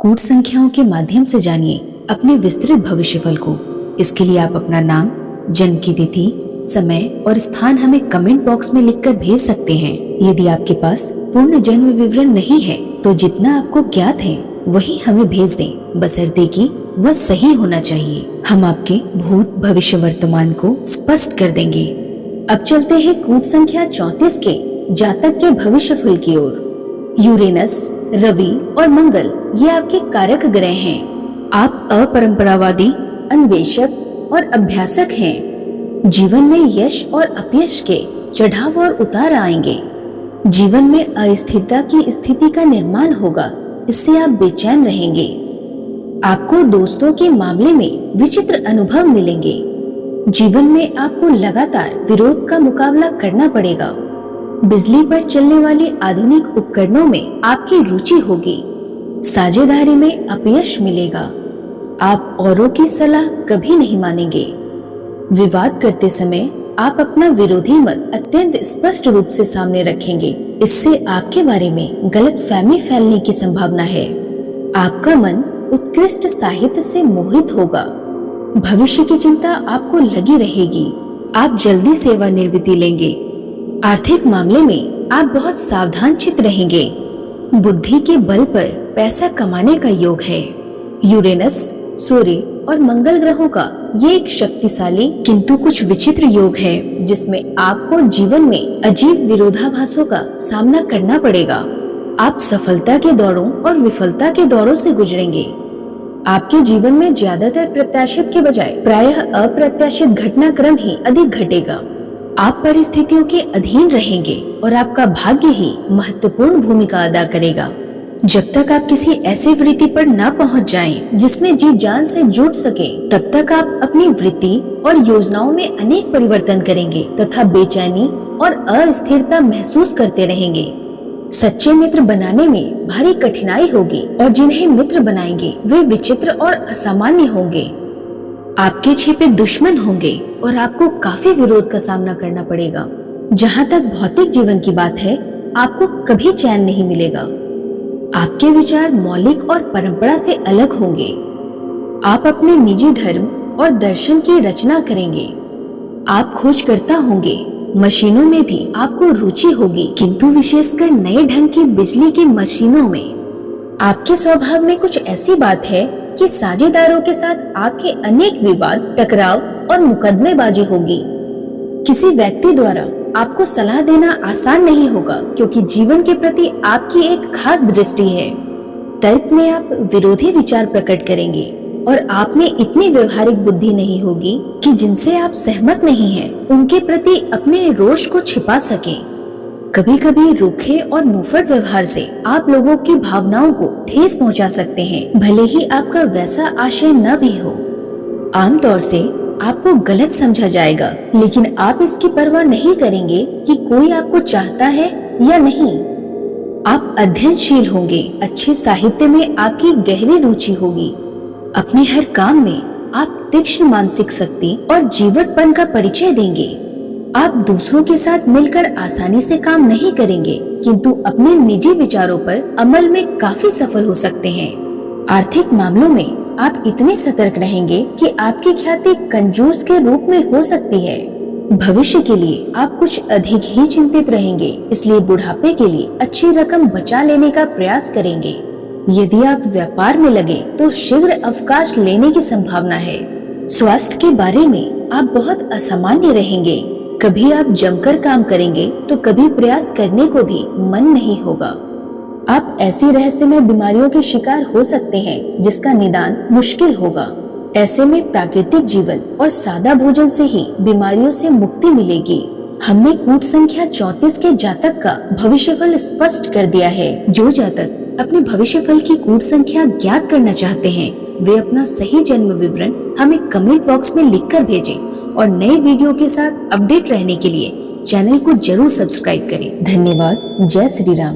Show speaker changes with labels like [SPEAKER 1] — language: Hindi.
[SPEAKER 1] कूट संख्याओं के माध्यम से जानिए अपने विस्तृत भविष्यफल को। इसके लिए आप अपना नाम, जन्म की तिथि, समय और स्थान हमें कमेंट बॉक्स में लिखकर भेज सकते हैं। यदि आपके पास पूर्ण जन्म विवरण नहीं है तो जितना आपको ज्ञात है वही हमें भेज दें, बशर्ते कि वह सही होना चाहिए। हम आपके भूत, भविष्य, वर्तमान को स्पष्ट कर देंगे। अब चलते हैं कूट संख्या 34 के जातक के भविष्यफल की ओर। यूरेनस, रवि और मंगल ये आपके कारक ग्रह हैं। आप अपरंपरावादी, अन्वेषक और अभ्यासक हैं। जीवन में यश और अपयश के चढ़ाव और उतार आएंगे। जीवन में अस्थिरता की स्थिति का निर्माण होगा, इससे आप बेचैन रहेंगे। आपको दोस्तों के मामले में विचित्र अनुभव मिलेंगे। जीवन में आपको लगातार विरोध का मुकाबला करना पड़ेगा। बिजली पर चलने वाली आधुनिक उपकरणों में आपकी रुचि होगी। साझेदारी में अपयश मिलेगा। आप औरों की सलाह कभी नहीं मानेंगे। विवाद करते समय आप अपना विरोधी मत अत्यंत स्पष्ट रूप से सामने रखेंगे। इससे आपके बारे में गलतफहमी फैलने की संभावना है। आपका मन उत्कृष्ट साहित्य से मोहित होगा। भविष्य की चिंता आपको लगी रहेगी। आप जल्दी सेवानिवृत्ति लेंगे। आर्थिक मामले में आप बहुत सावधान चित्त रहेंगे। बुद्धि के बल पर पैसा कमाने का योग है। यूरेनस, सूर्य और मंगल ग्रहों का ये एक शक्तिशाली किंतु कुछ विचित्र योग है, जिसमें आपको जीवन में अजीब विरोधाभासों का सामना करना पड़ेगा। आप सफलता के दौरों और विफलता के दौरों से गुजरेंगे। आपके जीवन में ज्यादातर प्रत्याशित के बजाय प्रायः अप्रत्याशित घटनाक्रम ही अधिक घटेगा। आप परिस्थितियों के अधीन रहेंगे और आपका भाग्य ही महत्वपूर्ण भूमिका अदा करेगा। जब तक आप किसी ऐसी वृत्ति पर न पहुंच जाएं, जिसमें जी जान से जुट सके, तब तक आप अपनी वृत्ति और योजनाओं में अनेक परिवर्तन करेंगे तथा बेचैनी और अस्थिरता महसूस करते रहेंगे। सच्चे मित्र बनाने में भारी कठिनाई होगी और जिन्हें मित्र बनाएंगे वे विचित्र और असामान्य होंगे। आपके छिपे दुश्मन होंगे और आपको काफी विरोध का सामना करना पड़ेगा। जहाँ तक भौतिक जीवन की बात है, आपको कभी चैन नहीं मिलेगा। आपके विचार मौलिक और परंपरा से अलग होंगे। आप अपने निजी धर्म और दर्शन की रचना करेंगे। आप खोजकर्ता होंगे। मशीनों में भी आपको रुचि होगी, किंतु विशेषकर नए ढंग की बिजली की मशीनों में। आपके स्वभाव में कुछ ऐसी बात है कि साझेदारों के साथ आपके अनेक विवाद, टकराव और मुकदमेबाजी होगी। किसी व्यक्ति द्वारा आपको सलाह देना आसान नहीं होगा, क्योंकि जीवन के प्रति आपकी एक खास दृष्टि है। तर्क में आप विरोधी विचार प्रकट करेंगे और आप में इतनी व्यवहारिक बुद्धि नहीं होगी कि जिनसे आप सहमत नहीं हैं, उनके प्रति अपने रोष को छिपा सकें। कभी कभी रूखे और मुंहफट व्यवहार से आप लोगों की भावनाओं को ठेस पहुंचा सकते हैं, भले ही आपका वैसा आशय न भी हो। आमतौर से आपको गलत समझा जाएगा, लेकिन आप इसकी परवाह नहीं करेंगे कि कोई आपको चाहता है या नहीं। आप अध्ययनशील होंगे। अच्छे साहित्य में आपकी गहरी रुचि होगी। अपने हर काम में आप तीक्ष्ण मानसिक शक्ति और जीवटपन का परिचय देंगे। आप दूसरों के साथ मिलकर आसानी से काम नहीं करेंगे, किंतु अपने निजी विचारों पर अमल में काफी सफल हो सकते हैं। आर्थिक मामलों में आप इतने सतर्क रहेंगे कि आपकी ख्याति कंजूस के रूप में हो सकती है। भविष्य के लिए आप कुछ अधिक ही चिंतित रहेंगे, इसलिए बुढ़ापे के लिए अच्छी रकम बचा लेने का प्रयास करेंगे। यदि आप व्यापार में लगे तो शीघ्र अवकाश लेने की संभावना है। स्वास्थ्य के बारे में आप बहुत असामान्य रहेंगे। कभी आप जमकर काम करेंगे तो कभी प्रयास करने को भी मन नहीं होगा। आप ऐसी रहस्यमय बीमारियों के शिकार हो सकते हैं जिसका निदान मुश्किल होगा। ऐसे में प्राकृतिक जीवन और सादा भोजन से ही बीमारियों से मुक्ति मिलेगी। हमने कूट संख्या 34 के जातक का भविष्यफल स्पष्ट कर दिया है। जो जातक अपने भविष्यफल की कूट संख्या ज्ञात करना चाहते हैं, वे अपना सही जन्म विवरण हमें कमेंट बॉक्स में लिखकर भेजें और नए वीडियो के साथ अपडेट रहने के लिए चैनल को जरूर सब्सक्राइब करें। धन्यवाद। जय श्री राम।